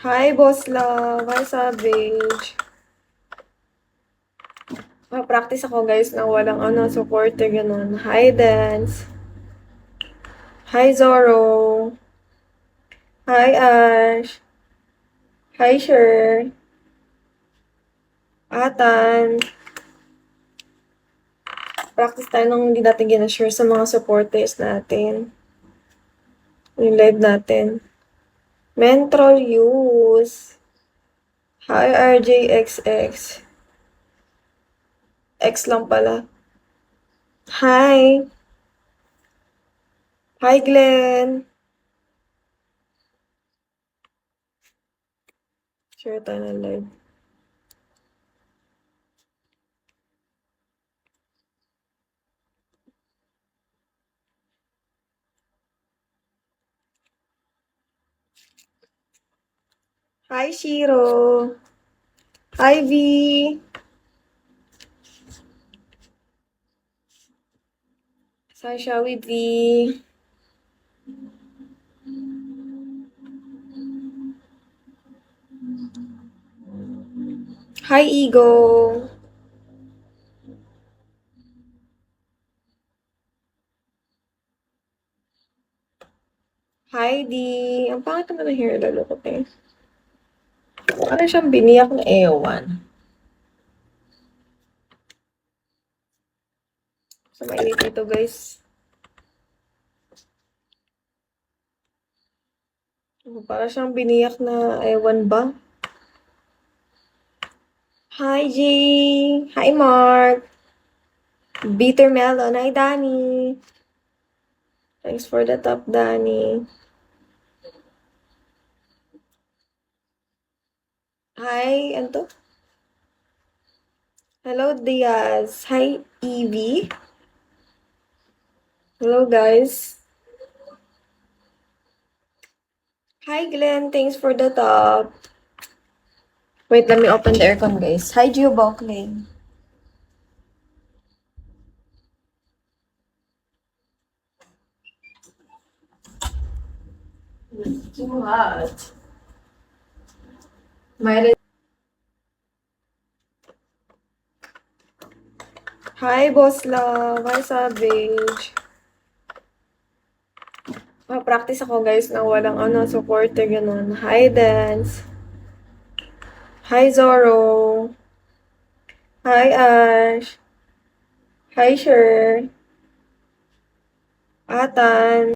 Hi, Boss Love. Hi, Savage. Practice ako, guys, ng walang supporter, ganun. Hi, Dance. Hi, Zoro. Hi, Ash. Hi, Sher. Atan. Practice tayo nung hindi natin ginashare sa mga supporters natin. Yung live natin. Mentrol use. Hi, RJXX. X lang pala. Hi. Hi, Glenn. Share tayo ng live. Hi, Shiro. Hi, V. Sasha with V. Hi, Ego. Heidi. Ang pangit naman ng hair lalo ko, eh. Parang siyang biniyak na ewan. So, mainit ito, guys. Parang siyang biniyak na ewan ba? Hi, G. Hi, Mark. Bitter Melon. Hi, Danny. Thanks for the top, Danny. Hi, ano to? Hello, Diaz. Hi, Evie. Hello, guys. Hi, Glenn. Thanks for the top. Wait, let me open the aircon, guys. Hi, Gio Balkling. It's too hot. Hi, Boss Love. Hi, Savage. Practice ako, guys, ng walang supporter, ganun. Hi, Dance. Hi, Zoro. Hi, Ash. Hi, Sher. Atan.